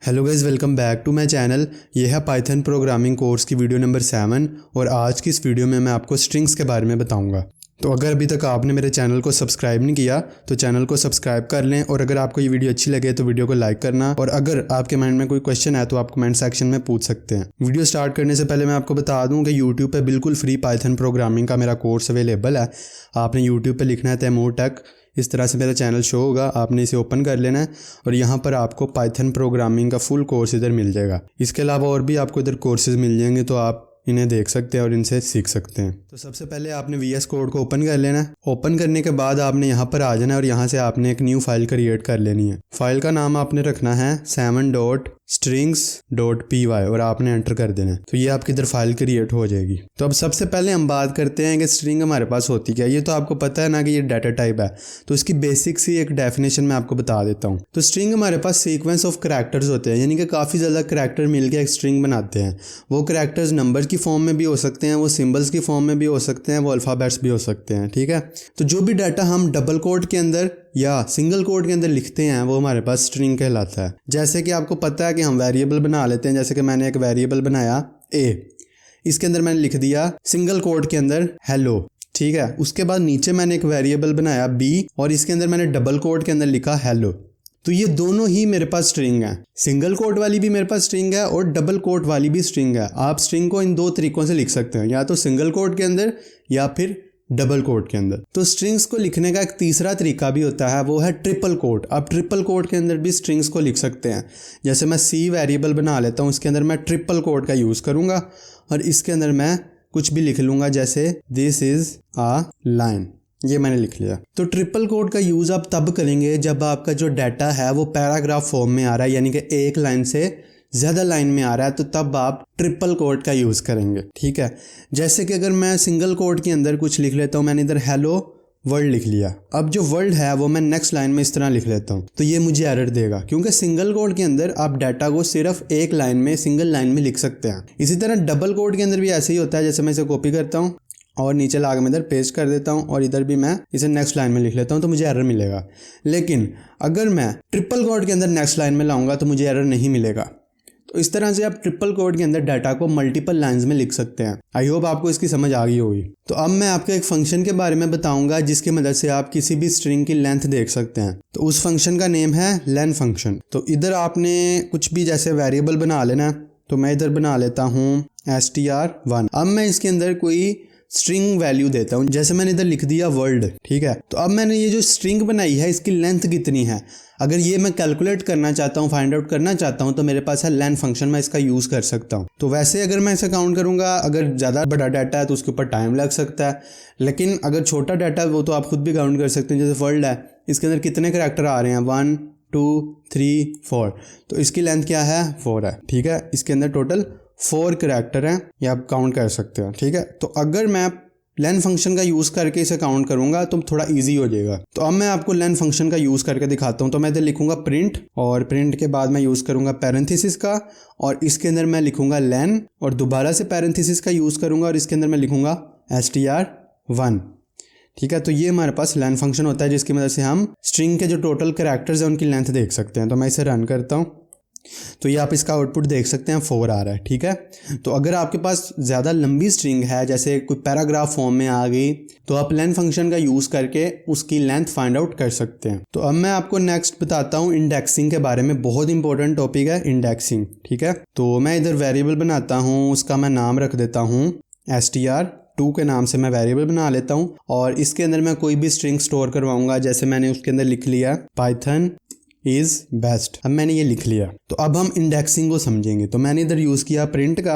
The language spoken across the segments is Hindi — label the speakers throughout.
Speaker 1: Hello guys, welcome back to my channel. ये है पाइथन प्रोग्रामिंग कोर्स की वीडियो नंबर 7 और आज की इस वीडियो में मैं आपको स्ट्रिंग्स के बारे में बताऊंगा। तो अगर अभी तक आपने मेरे चैनल को सब्सक्राइब नहीं किया तो चैनल को सब्सक्राइब कर लें, और अगर आपको ये वीडियो अच्छी लगे तो वीडियो को लाइक करना, और अगर आपके माइंड में कोई क्वेश्चन है तो आप कमेंट सेक्शन में पूछ सकते हैं। वीडियो स्टार्ट करने से पहले मैं आपको बता दूं कि यूट्यूब पे बिल्कुल फ्री पाइथन प्रोग्रामिंग का मेरा कोर्स अवेलेबल है। आपने यूट्यूब पे लिखना है तैमूर टेक, इस तरह से मेरा चैनल शो होगा, आपने इसे ओपन कर लेना है और यहाँ पर आपको पाइथन प्रोग्रामिंग का फुल कोर्स इधर मिल जाएगा। इसके अलावा और भी आपको इधर कोर्सेज मिल जाएंगे, तो आप इन्हें देख सकते हैं और इनसे सीख सकते हैं। तो सबसे पहले आपने VS कोड को ओपन कर लेना है। ओपन करने के बाद आपने यहाँ पर आ जाना है और यहाँ से आपने एक न्यू फाइल क्रिएट कर लेनी है। फाइल का नाम आपने रखना है 7.strings.py और आपने एंटर कर देना है। तो ये आपकी इधर फाइल क्रिएट हो जाएगी। तो अब सबसे पहले हम बात करते हैं कि स्ट्रिंग हमारे पास होती क्या है। ये तो आपको पता है ना कि ये डाटा टाइप है, तो इसकी बेसिक सी एक डेफिनेशन मैं आपको बता देता हूँ। तो स्ट्रिंग हमारे पास सीक्वेंस ऑफ करैक्टर्स होते हैं, यानी कि काफ़ी ज़्यादा करैक्टर मिलकर एक स्ट्रिंग बनाते हैं। वो करैक्टर्स नंबर की फॉर्म में भी हो सकते हैं, वो सिंबल्स की फॉर्म में भी हो सकते हैं, वो अल्फ़ाबेट्स भी हो सकते हैं। ठीक है, तो जो भी डाटा हम डबल कोट के अंदर या सिंगल कोट के अंदर लिखते हैं वो हमारे पास स्ट्रिंग कहलाता है। जैसे कि आपको पता है कि हम वेरिएबल बना लेते हैं, जैसे कि मैंने एक वेरिएबल बनाया a, इसके अंदर मैंने लिख दिया सिंगल कोट के अंदर हेलो। ठीक है, उसके बाद नीचे मैंने एक वेरिएबल बनाया b और इसके अंदर मैंने डबल कोट के अंदर लिखा हेलो। तो ये दोनों ही मेरे पास स्ट्रिंग है, सिंगल कोट वाली भी मेरे पास स्ट्रिंग है और डबल कोट वाली भी स्ट्रिंग है। आप स्ट्रिंग को इन दो तरीकों से लिख सकते हैं, या तो सिंगल कोट के अंदर या फिर डबल कोट के अंदर। तो स्ट्रिंग्स को लिखने का एक तीसरा तरीका भी होता है, वो है ट्रिपल कोट। आप ट्रिपल कोट के अंदर भी स्ट्रिंग्स को लिख सकते हैं। जैसे मैं C वेरिएबल बना लेता हूँ, इसके अंदर मैं ट्रिपल कोट का यूज़ करूँगा और इसके अंदर मैं कुछ भी लिख लूँगा, जैसे दिस इज़ अ लाइन, ये मैंने लिख लिया। तो ट्रिपल कोड का यूज़ आप तब करेंगे जब आपका जो डाटा है वो पैराग्राफ फॉर्म में आ रहा है, यानी कि एक लाइन से ज़्यादा लाइन में आ रहा है, तो तब आप ट्रिपल कोड का यूज़ करेंगे। ठीक है, जैसे कि अगर मैं सिंगल कोड के अंदर कुछ लिख लेता हूँ, मैंने इधर हेलो वर्ल्ड लिख लिया। अब जो वर्ल्ड है वो मैं नेक्स्ट लाइन में इस तरह लिख लेता हूँ, तो ये मुझे एरर देगा, क्योंकि सिंगल कोड के अंदर आप डाटा को सिर्फ एक लाइन में, सिंगल लाइन में लिख सकते हैं। इसी तरह डबल कोड के अंदर भी ऐसे ही होता है। जैसे मैं इसे कॉपी करता हूँ और नीचे ला के मैं इधर पेस्ट कर देता हूँ और इधर भी मैं इसे नेक्स्ट लाइन में लिख लेता हूँ, तो मुझे एरर मिलेगा। लेकिन अगर मैं ट्रिपल कोड के अंदर नेक्स्ट लाइन में लाऊंगा तो मुझे एरर नहीं मिलेगा। तो इस तरह से आप ट्रिपल कोड के अंदर डाटा को मल्टीपल लाइंस में लिख सकते हैं। आई होप आपको इसकी समझ आ गई होगी। तो अब मैं आपको एक फंक्शन के बारे में बताऊंगा जिसकी मदद से आप किसी भी स्ट्रिंग की लेंथ देख सकते हैं। तो उस फंक्शन का नेम है लेन फंक्शन। तो इधर आपने कुछ भी जैसे वेरिएबल बना लेना है, तो मैं इधर बना लेता हूँ str1। अब मैं इसके अंदर कोई स्ट्रिंग वैल्यू देता हूँ, जैसे मैंने इधर लिख दिया वर्ल्ड। ठीक है, तो अब मैंने ये जो स्ट्रिंग बनाई है इसकी लेंथ कितनी है, अगर ये मैं कैलकुलेट करना चाहता हूँ, फाइंड आउट करना चाहता हूँ, तो मेरे पास है लेन फंक्शन, मैं इसका यूज़ कर सकता हूँ। तो वैसे अगर मैं इसे काउंट करूँगा, अगर ज़्यादा बड़ा डाटा है तो उसके ऊपर टाइम लग सकता है, लेकिन अगर छोटा डाटा है वो तो आप खुद भी काउंट कर सकते हैं। जैसे वर्ल्ड है, इसके अंदर कितने करैक्टर आ रहे हैं, 1 2 3 4, तो इसकी लेंथ क्या है, 4 है। ठीक है, इसके अंदर टोटल 4 करैक्टर हैं, ये आप काउंट कर सकते हैं। ठीक है, तो अगर मैं लेन फंक्शन का यूज़ करके इसे काउंट करूंगा तो थोड़ा इजी हो जाएगा। तो अब मैं आपको लेन फंक्शन का यूज़ करके दिखाता हूं। तो मैं इधर लिखूंगा प्रिंट, और प्रिंट के बाद मैं यूज़ करूंगा पैरेंथेसिस का, और इसके अंदर मैं लिखूंगा लेन, और दोबारा से पैरेंथेसिस का यूज़ करूंगा और इसके अंदर मैं लिखूंगा str1। ठीक है, तो ये हमारे पास लेन फंक्शन होता है जिसकी मदद से हम स्ट्रिंग के जो टोटल करैक्टर्स हैं उनकी लेंथ देख सकते हैं। तो मैं इसे रन करता हूँ, तो ये आप इसका आउटपुट देख सकते हैं 4 आ रहा है। ठीक है, तो अगर आपके पास ज़्यादा लंबी स्ट्रिंग है, जैसे कोई पैराग्राफ फॉर्म में आ गई, तो आप लेन फंक्शन का यूज़ करके उसकी लेंथ फाइंड आउट कर सकते हैं। तो अब मैं आपको नेक्स्ट बताता हूँ इंडेक्सिंग के बारे में। बहुत इंपॉर्टेंट टॉपिक है इंडेक्सिंग। ठीक है, तो मैं इधर वेरिएबल बनाता हूँ, उसका मैं नाम रख देता हूँ str2 के नाम से मैं वेरिएबल बना लेता हूँ, और इसके अंदर मैं कोई भी स्ट्रिंग स्टोर करवाऊंगा। जैसे मैंने उसके अंदर लिख लिया पाइथन इज़ बेस्ट। अब मैंने ये लिख लिया, तो अब हम इंडेक्सिंग को समझेंगे। तो मैंने इधर यूज़ किया प्रिंट का,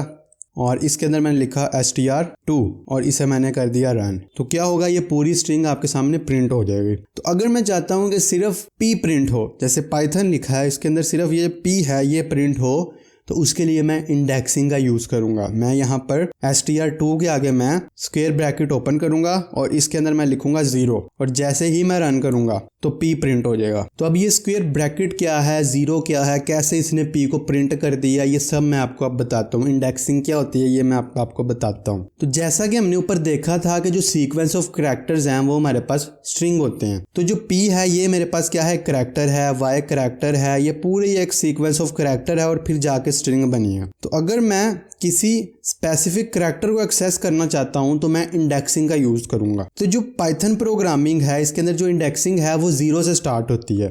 Speaker 1: और इसके अंदर मैंने लिखा str2 और इसे मैंने कर दिया रन। तो क्या होगा, ये पूरी स्ट्रिंग आपके सामने प्रिंट हो जाएगी। तो अगर मैं चाहता हूँ कि सिर्फ p प्रिंट हो, जैसे पाइथन लिखा है इसके अंदर सिर्फ ये p है, ये प्रिंट हो, तो उसके लिए मैं इंडेक्सिंग का यूज़ करूँगा। मैं यहाँ पर str2 के आगे मैं स्क्वायर ब्रैकेट ओपन करूँगा और इसके अंदर मैं लिखूँगा 0 और जैसे ही मैं रन करूँगा तो p प्रिंट हो जाएगा। तो अब ये स्क्वायर ब्रैकेट क्या है, 0 क्या है, कैसे इसने p को प्रिंट कर दिया, ये सब मैं आपको अब बताता हूँ। इंडेक्सिंग क्या होती है ये मैं आपको बताता हूँ। तो जैसा कि हमने ऊपर देखा था कि जो सीक्वेंस ऑफ करैक्टर्स हैं वो हमारे पास स्ट्रिंग होते हैं। तो जो p है ये मेरे पास क्या है, करैक्टर है, y करैक्टर है, ये पूरी एक सीक्वेंस ऑफ करैक्टर है और फिर जाके स्ट्रिंग बनी है। तो अगर मैं किसी स्पेसिफिक करैक्टर को एक्सेस करना चाहता हूं तो मैं इंडेक्सिंग का यूज़ करूंगा। तो जो पाइथन प्रोग्रामिंग है इसके अंदर जो इंडेक्सिंग है वो 0 से स्टार्ट होती है।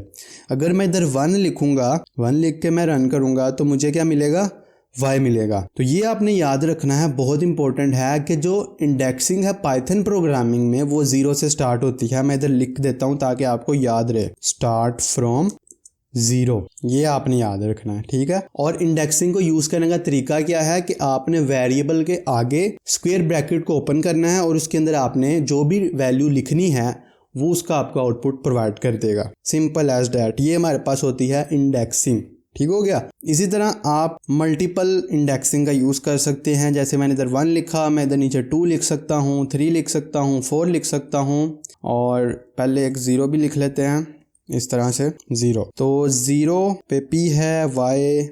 Speaker 1: अगर मैं इधर 1 लिखूंगा, 1 लिख के मैं रन करूंगा तो मुझे क्या मिलेगा, y मिलेगा। तो ये आपने याद रखना है, बहुत इंपॉर्टेंट है कि जो इंडेक्सिंग है पाइथन प्रोग्रामिंग में वो 0 से स्टार्ट होती है। मैं इधर लिख देता हूँ ताकि आपको याद रहे, स्टार्ट फ्रॉम 0, ये आपने याद रखना है, ठीक है। और इंडेक्सिंग को यूज़ करने का तरीका क्या है कि आपने वेरिएबल के आगे स्क्वायर ब्रैकेट को ओपन करना है और उसके अंदर आपने जो भी वैल्यू लिखनी है वो उसका आपको आउटपुट प्रोवाइड कर देगा। सिंपल एज डैट, ये हमारे पास होती है इंडेक्सिंग। ठीक हो गया। इसी तरह आप मल्टीपल इंडेक्सिंग का यूज़ कर सकते हैं। जैसे मैंने इधर 1 लिखा, मैं इधर नीचे 2 लिख सकता हूँ, 3 लिख सकता हूँ, 4 लिख सकता हूँ और पहले एक 0 भी लिख लेते हैं इस तरह से 0। तो 0 पे p है, y,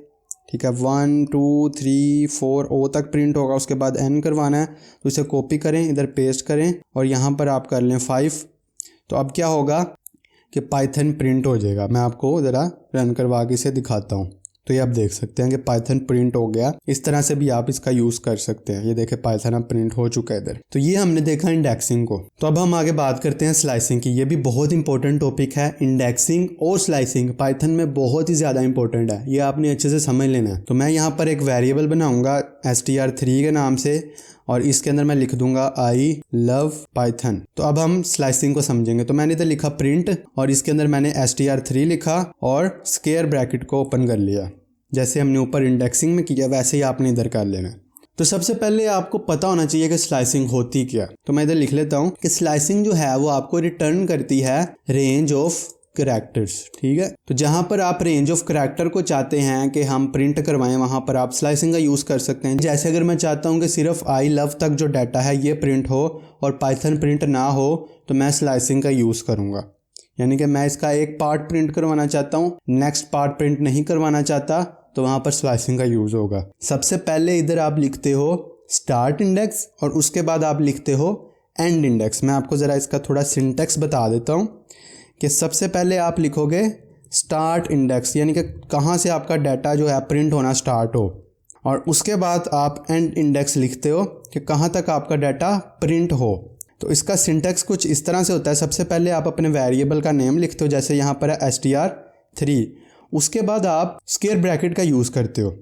Speaker 1: ठीक है, 1 2 3 4 o तक प्रिंट होगा। उसके बाद n करवाना है तो इसे कॉपी करें, इधर पेस्ट करें और यहाँ पर आप कर लें 5। तो अब क्या होगा कि पाइथन प्रिंट हो जाएगा। मैं आपको ज़रा रन करवा के इसे दिखाता हूँ। तो ये आप देख सकते हैं कि पाइथन प्रिंट हो गया। इस तरह से भी आप इसका यूज़ कर सकते हैं। ये देखें पाइथन अब प्रिंट हो चुका है इधर। तो ये हमने देखा इंडेक्सिंग को। तो अब हम आगे बात करते हैं स्लाइसिंग की। ये भी बहुत इंपॉर्टेंट टॉपिक है। इंडेक्सिंग और स्लाइसिंग पाइथन में बहुत ही ज़्यादा इंपॉर्टेंट है, ये आपने अच्छे से समझ लेना है। तो मैं यहाँ पर एक वेरिएबल बनाऊँगा str3 के नाम से और इसके अंदर मैं लिख दूंगा आई लव पाइथन। तो अब हम स्लाइसिंग को समझेंगे। तो मैंने इधर लिखा प्रिंट और इसके अंदर मैंने str3 लिखा और स्क्वायर ब्रैकेट को ओपन कर लिया। जैसे हमने ऊपर इंडेक्सिंग में किया वैसे ही आपने इधर कर लेना है। तो सबसे पहले आपको पता होना चाहिए कि स्लाइसिंग होती क्या। तो मैं इधर लिख लेता हूँ कि स्लाइसिंग जो है वो आपको रिटर्न करती है रेंज ऑफ करैक्टर्स। ठीक है, तो जहां पर आप रेंज ऑफ करैक्टर को चाहते हैं कि हम प्रिंट करवाएं वहां पर आप स्लाइसिंग का यूज़ कर सकते हैं। जैसे अगर मैं चाहता हूं कि सिर्फ आई लव तक जो डाटा है ये प्रिंट हो और पाइथन प्रिंट ना हो तो मैं स्लाइसिंग का यूज़ करूंगा। यानी कि मैं इसका एक पार्ट प्रिंट करवाना चाहता हूँ, नेक्स्ट पार्ट प्रिंट नहीं करवाना चाहता, तो वहां पर स्लाइसिंग का यूज़ होगा। सबसे पहले इधर आप लिखते हो स्टार्ट इंडेक्स और उसके बाद आप लिखते हो एंड इंडेक्स। मैं आपको ज़रा इसका थोड़ा सिंटेक्स बता देता हूँ कि सबसे पहले आप लिखोगे स्टार्ट इंडेक्स, यानी कि कहाँ से आपका डाटा जो है प्रिंट होना स्टार्ट हो, और उसके बाद आप एंड इंडेक्स लिखते हो कि कहाँ तक आपका डाटा प्रिंट हो। तो इसका सिंटेक्स कुछ इस तरह से होता है। सबसे पहले आप अपने वेरिएबल का नेम लिखते हो, जैसे यहाँ पर है str3। उसके बाद आप स्क्वायर ब्रैकेट का यूज़ करते हो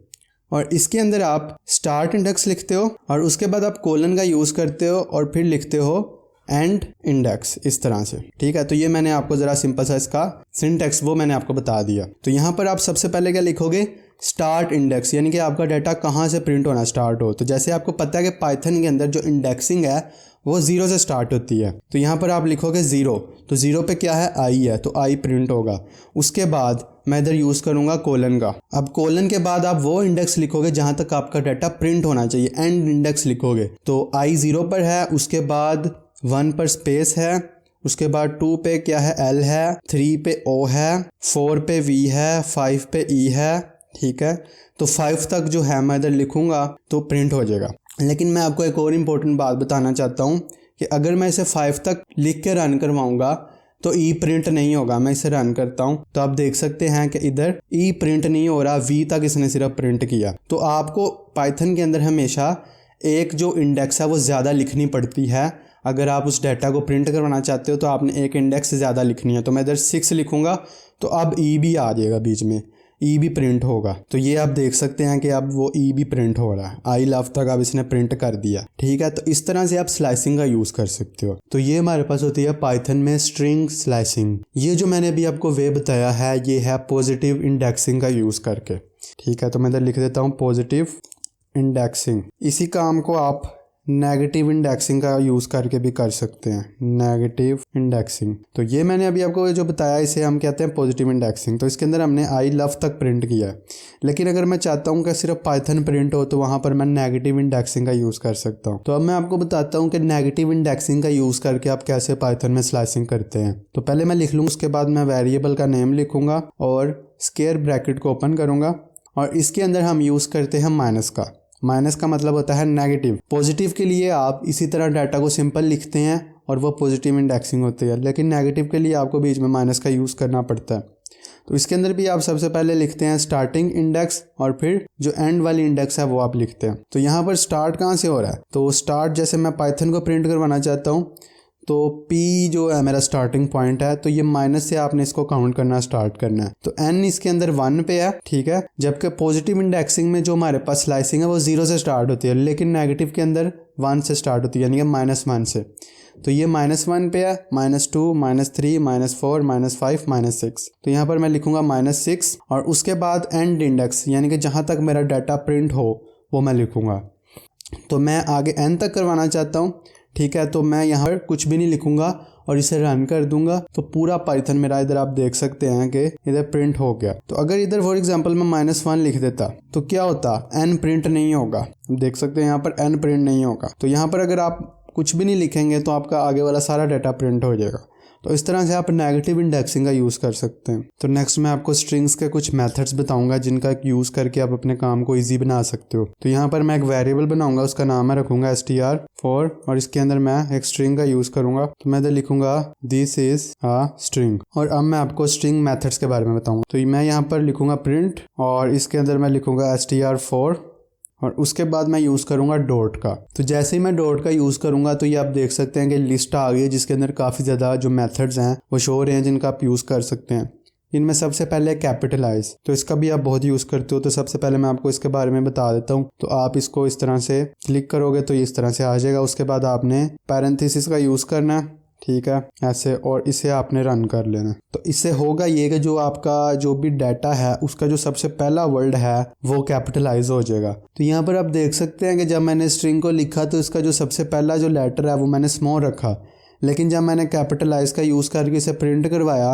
Speaker 1: और इसके अंदर आप स्टार्ट इंडेक्स लिखते हो और उसके बाद आप कोलन का यूज़ करते हो और फिर लिखते हो एंड इंडेक्स, इस तरह से। ठीक है, तो ये मैंने आपको ज़रा सिंपल सा इसका सिंटेक्स वो मैंने आपको बता दिया। तो यहाँ पर आप सबसे पहले क्या लिखोगे, स्टार्ट इंडेक्स, यानी कि आपका डाटा कहाँ से प्रिंट होना स्टार्ट हो। तो जैसे आपको पता है कि पाइथन के अंदर जो इंडेक्सिंग है वो 0 से स्टार्ट होती है, तो यहाँ पर आप लिखोगे 0। तो 0 पे क्या है, आई है, तो आई प्रिंट होगा। उसके बाद मैं इधर यूज़ करूँगा कोलन का। अब कोलन के बाद आप वो इंडेक्स लिखोगे जहाँ तक आपका डाटा प्रिंट होना चाहिए, एंड इंडेक्स लिखोगे। तो आई 0 पर है, उसके बाद 1 पर स्पेस है, उसके बाद 2 पे क्या है, L है, 3 पे O है, 4 पे V है, 5 पे E है। ठीक है, तो 5 तक जो है मैं इधर लिखूँगा तो प्रिंट हो जाएगा। लेकिन मैं आपको एक और इम्पोर्टेंट बात बताना चाहता हूँ कि अगर मैं इसे 5 तक लिख के रन करवाऊँगा तो E प्रिंट नहीं होगा। मैं इसे रन करता हूँ तो आप देख सकते हैं कि इधर E प्रिंट नहीं हो रहा, V तक इसने सिर्फ प्रिंट किया। तो आपको पाइथन के अंदर हमेशा एक जो इंडेक्स है वो ज़्यादा लिखनी पड़ती है। अगर आप उस डाटा को प्रिंट करवाना चाहते हो तो आपने एक इंडेक्स से ज़्यादा लिखनी है। तो मैं इधर 6 लिखूँगा तो अब E भी आ जाएगा बीच में, E भी प्रिंट होगा। तो ये आप देख सकते हैं कि अब वो E भी प्रिंट हो रहा है, आई लव तक अब इसने प्रिंट कर दिया। ठीक है, तो इस तरह से आप स्लाइसिंग का यूज़ कर सकते हो। तो ये हमारे पास होती है पाइथन में स्ट्रिंग स्लाइसिंग। ये जो मैंने अभी आपको वे बताया है ये है पॉजिटिव इंडेक्सिंग का यूज़ करके। ठीक है, तो मैं इधर लिख देता हूँ पॉजिटिव इंडेक्सिंग। इसी काम को आप नेगेटिव इंडेक्सिंग का यूज़ करके भी कर सकते हैं, नेगेटिव इंडेक्सिंग। तो ये मैंने अभी आपको जो बताया इसे हम कहते हैं पॉजिटिव इंडेक्सिंग। तो इसके अंदर हमने आई लव तक प्रिंट किया है, लेकिन अगर मैं चाहता हूँ कि सिर्फ पाइथन प्रिंट हो तो वहाँ पर मैं नेगेटिव इंडेक्सिंग का यूज़ कर सकता हूँ। तो अब मैं आपको बताता हूँ कि नेगेटिव इंडेक्सिंग का यूज़ करके आप कैसे पाइथन में स्लाइसिंग करते हैं। तो पहले मैं लिख लूँगा, उसके बाद मैं वेरिएबल का नेम लिखूँगा और स्क्वायर ब्रैकेट को ओपन करूँगा और इसके अंदर हम यूज़ करते हैं माइनस का। माइनस का मतलब होता है नेगेटिव। पॉजिटिव के लिए आप इसी तरह डाटा को सिंपल लिखते हैं और वो पॉजिटिव इंडेक्सिंग होती है, लेकिन नेगेटिव के लिए आपको बीच में माइनस का यूज़ करना पड़ता है। तो इसके अंदर भी आप सबसे पहले लिखते हैं स्टार्टिंग इंडेक्स और फिर जो एंड वाली इंडेक्स है वो आप लिखते हैं। तो यहाँ पर स्टार्ट कहाँ से हो रहा है, तो स्टार्ट जैसे मैं पाइथन को प्रिंट करवाना चाहता हूँ तो P जो है मेरा स्टार्टिंग पॉइंट है, तो ये माइनस से आपने इसको काउंट करना स्टार्ट करना है। तो N इसके अंदर 1 पे है, ठीक है, जबकि पॉजिटिव इंडेक्सिंग में जो हमारे पास स्लाइसिंग है वो 0 से स्टार्ट होती है, लेकिन नेगेटिव के अंदर 1 से स्टार्ट होती है, यानी कि -1 से। तो ये -1 पे है, -2, -3, -4, -5, -6। तो यहाँ पर मैं लिखूंगा -6 और उसके बाद एंड इंडेक्स यानी कि जहाँ तक मेरा डाटा प्रिंट हो वो मैं लिखूंगा। तो मैं आगे n तक करवाना चाहता हूँ, ठीक है, तो मैं यहाँ पर कुछ भी नहीं लिखूंगा और इसे रन कर दूंगा तो पूरा पाइथन मेरा इधर आप देख सकते हैं कि इधर प्रिंट हो गया। तो अगर इधर फॉर एग्जांपल मैं -1 लिख देता तो क्या होता, n प्रिंट नहीं होगा। देख सकते हैं यहाँ पर n प्रिंट नहीं होगा। तो यहाँ पर अगर आप कुछ भी नहीं लिखेंगे तो आपका आगे वाला सारा डाटा प्रिंट हो जाएगा। तो इस तरह से आप नेगेटिव इंडेक्सिंग का यूज़ कर सकते हैं। तो नेक्स्ट मैं आपको स्ट्रिंग्स के कुछ मेथड्स बताऊंगा जिनका यूज़ करके आप अपने काम को इजी बना सकते हो। तो यहाँ पर मैं एक वेरिएबल बनाऊंगा, उसका नाम मैं रखूंगा str4 और इसके अंदर मैं एक स्ट्रिंग का यूज़ करूंगा। तो मैं इधर लिखूंगा दिस इज अ स्ट्रिंग। और अब मैं आपको स्ट्रिंग मेथड्स के बारे में बताऊंगा। तो मैं यहाँ पर लिखूंगा प्रिंट और इसके अंदर मैं लिखूंगा str4 और उसके बाद मैं यूज़ करूँगा डॉट का। तो जैसे ही मैं डॉट का यूज़ करूँगा तो ये आप देख सकते हैं कि लिस्ट आ गई है जिसके अंदर काफ़ी ज़्यादा जो मेथड्स हैं वो शो हो रहे हैं जिनका आप यूज़ कर सकते हैं। इनमें सबसे पहले कैपिटलाइज, तो इसका भी आप बहुत यूज़ करते हो। तो सबसे पहले मैं आपको इसके बारे में बता देता हूँ। तो आप इसको इस तरह से क्लिक करोगे तो इस तरह से आ जाएगा। उसके बाद आपने पैरेंथेसिस का यूज़ करना है, ठीक है, ऐसे, और इसे आपने रन कर लेना। तो इससे होगा ये कि जो आपका जो भी डाटा है उसका जो सबसे पहला वर्ड है वो कैपिटलाइज हो जाएगा। तो यहाँ पर आप देख सकते हैं कि जब मैंने स्ट्रिंग को लिखा तो इसका जो सबसे पहला जो लेटर है वो मैंने स्मॉल रखा, लेकिन जब मैंने कैपिटलाइज का यूज़ करके इसे प्रिंट करवाया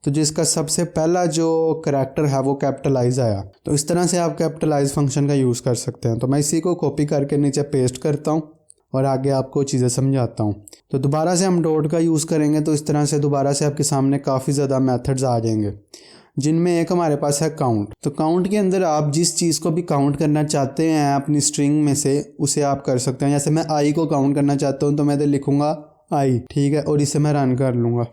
Speaker 1: तो जिसका सबसे पहला जो करैक्टर है वो कैपिटलाइज आया। तो इस तरह से आप कैपिटलाइज फंक्शन का यूज़ कर सकते हैं। तो मैं इसी को कॉपी करके नीचे पेस्ट करता हूँ और आगे आपको चीज़ें समझाता हूँ। तो दोबारा से हम डॉट का यूज़ करेंगे तो इस तरह से दोबारा से आपके सामने काफ़ी ज़्यादा मेथड्स आ जाएंगे, जिनमें एक हमारे पास है काउंट। तो काउंट के अंदर आप जिस चीज़ को भी काउंट करना चाहते हैं अपनी स्ट्रिंग में से उसे आप कर सकते हैं। जैसे मैं आई को काउंट करना चाहता हूँ तो मैं इधर लिखूँगा आई, ठीक है, और इसे मैं रन कर लूँगा।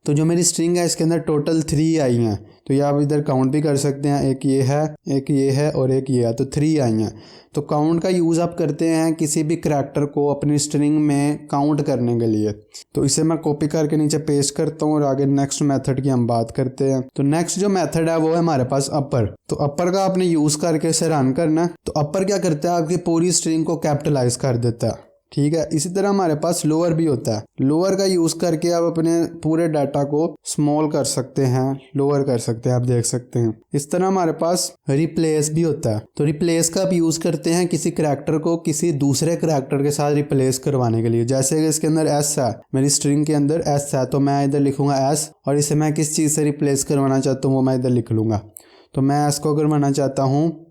Speaker 1: तो जो मेरी स्ट्रिंग है इसके अंदर टोटल 3 आई हैं। तो ये आप इधर काउंट भी कर सकते हैं, एक ये है, एक ये है और एक ये है, तो 3 आई हैं। तो काउंट का यूज़ आप करते हैं किसी भी करैक्टर को अपनी स्ट्रिंग में काउंट करने के लिए। तो इसे मैं कॉपी करके नीचे पेस्ट करता हूँ और आगे नेक्स्ट मेथड की हम बात करते हैं। तो नेक्स्ट जो मेथड है वो है हमारे पास अपर। तो अपर का आपने यूज़ करके इसे रन करना है। तो अपर क्या करता है, आपकी पूरी स्ट्रिंग को कैपिटलाइज कर देता है, ठीक है। इसी तरह हमारे पास लोअर भी होता है। लोअर का यूज़ करके आप अपने पूरे डाटा को स्मॉल कर सकते हैं, लोअर कर सकते हैं, आप देख सकते हैं। इस तरह हमारे पास रिप्लेस भी होता है। तो रिप्लेस का आप यूज़ करते हैं किसी करैक्टर को किसी दूसरे करैक्टर के साथ रिप्लेस करवाने के लिए। जैसे कि इसके अंदर एस है, मेरी स्ट्रिंग के अंदर एस है, तो मैं इधर लिखूंगा एस और इसे मैं किस चीज़ से रिप्लेस करवाना चाहता हूँ वो मैं इधर लिख लूँगा। तो मैं एस को करवाना चाहता हूँ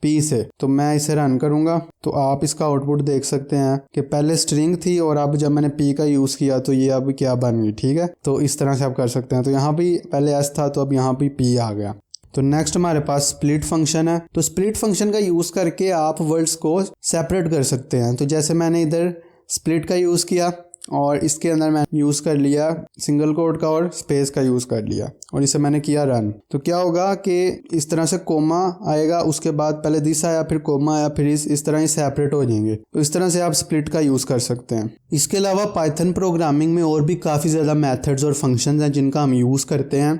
Speaker 1: पी से, तो मैं इसे रन करूंगा। तो आप इसका आउटपुट देख सकते हैं कि पहले स्ट्रिंग थी और अब जब मैंने पी का यूज़ किया तो ये अब क्या बन गई, ठीक है। तो इस तरह से आप कर सकते हैं। तो यहाँ भी पहले एस था तो अब यहाँ भी पी आ गया। तो नेक्स्ट हमारे पास स्प्लिट फंक्शन है। तो स्प्लिट फंक्शन का यूज़ करके आप वर्ड्स को सेपरेट कर सकते हैं। तो जैसे मैंने इधर स्प्लिट का यूज़ किया और इसके अंदर मैं यूज़ कर लिया सिंगल कोट का और स्पेस का यूज़ कर लिया और इसे मैंने किया रन। तो क्या होगा कि इस तरह से कोमा आएगा, उसके बाद पहले दिस आया, फिर कोमा आया, फिर इस तरह ही सेपरेट हो जाएंगे। तो इस तरह से आप स्प्लिट का यूज़ कर सकते हैं। इसके अलावा पाइथन प्रोग्रामिंग में और भी काफ़ी ज़्यादा मेथड्स और फंक्शंस हैं जिनका हम यूज़ करते हैं।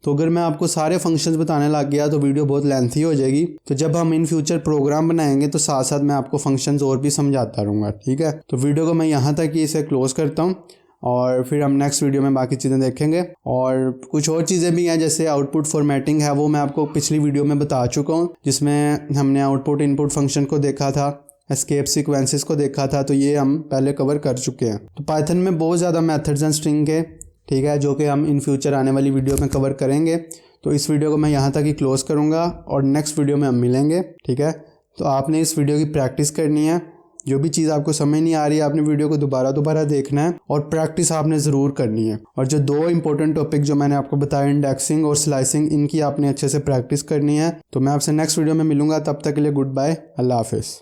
Speaker 1: तो अगर मैं आपको सारे फंक्शंस बताने लग गया तो वीडियो बहुत लेंथी हो जाएगी। तो जब हम इन फ्यूचर प्रोग्राम बनाएंगे तो साथ साथ मैं आपको फंक्शंस और भी समझाता रहूँगा, ठीक है। तो वीडियो को मैं यहाँ तक ही इसे क्लोज करता हूँ और फिर हम नेक्स्ट वीडियो में बाकी चीज़ें देखेंगे। और कुछ और चीज़ें भी हैं जैसे आउटपुट फॉर्मेटिंग है, वो मैं आपको पिछली वीडियो में बता चुका हूँ जिसमें हमने आउटपुट इनपुट फंक्शन को देखा था। एस्केप सीक्वेंसेस को देखा था, तो ये हम पहले कवर कर चुके हैं। तो पाइथन में बहुत ज़्यादा मेथड्स हैं स्ट्रिंग के, ठीक है, जो कि हम इन फ्यूचर आने वाली वीडियो में कवर करेंगे। तो इस वीडियो को मैं यहाँ तक ही क्लोज़ करूँगा और नेक्स्ट वीडियो में हम मिलेंगे, ठीक है। तो आपने इस वीडियो की प्रैक्टिस करनी है, जो भी चीज़ आपको समझ नहीं आ रही है आपने वीडियो को दोबारा देखना है और प्रैक्टिस आपने ज़रूर करनी है। और जो 2 इंपॉर्टेंट टॉपिक जो मैंने आपको बताया, इंडेक्सिंग और स्लाइसिंग, इनकी आपने अच्छे से प्रैक्टिस करनी है। तो मैं आपसे नेक्स्ट वीडियो में मिलूंगा, तब तक के लिए गुड बाय, अल्लाह हाफिज़।